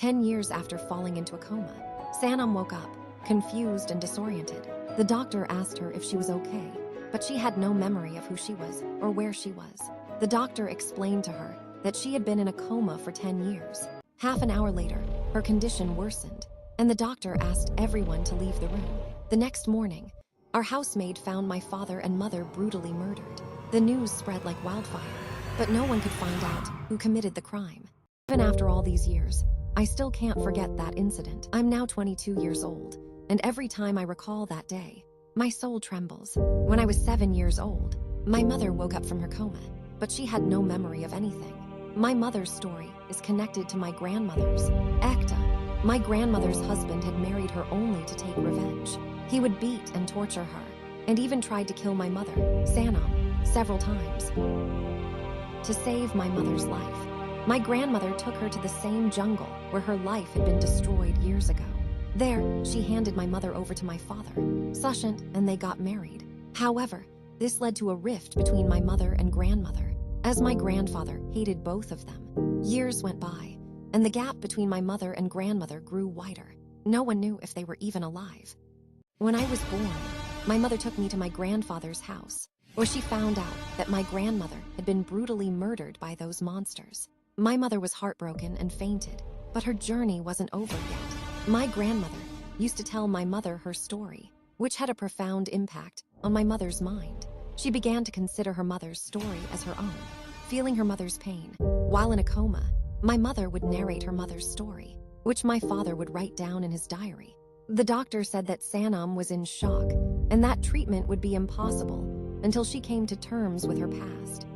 10 years after falling into a coma, Sanam woke up, confused and disoriented. The doctor asked her if she was okay, but she had no memory of who she was or where she was. The doctor explained to her that she had been in a coma for 10 years. Half an hour later, her condition worsened, and the doctor asked everyone to leave the room. The next morning, our housemaid found my father and mother brutally murdered. The news spread like wildfire, but no one could find out who committed the crime. Even after all these years, I still can't forget that incident. I'm now 22 years old, and every time I recall that day, my soul trembles. When I was 7 years old, my mother woke up from her coma, but she had no memory of anything. My mother's story is connected to my grandmother's. Ekta, my grandmother's husband, had married her only to take revenge. He would beat and torture her, and even tried to kill my mother, Sanam, several times. To save my mother's life, my grandmother took her to the same jungle where her life had been destroyed years ago. There, she handed my mother over to my father, Sushant, and they got married. However, this led to a rift between my mother and grandmother, as my grandfather hated both of them. Years went by, and the gap between my mother and grandmother grew wider. No one knew if they were even alive. When I was born, my mother took me to my grandfather's house, where she found out that my grandmother had been brutally murdered by those monsters. My mother was heartbroken and fainted, but her journey wasn't over yet. My grandmother used to tell my mother her story, which had a profound impact on my mother's mind. She began to consider her mother's story as her own, feeling her mother's pain. While in a coma, my mother would narrate her mother's story, which my father would write down in his diary. The doctor said that Sanam was in shock, and that treatment would be impossible until she came to terms with her past.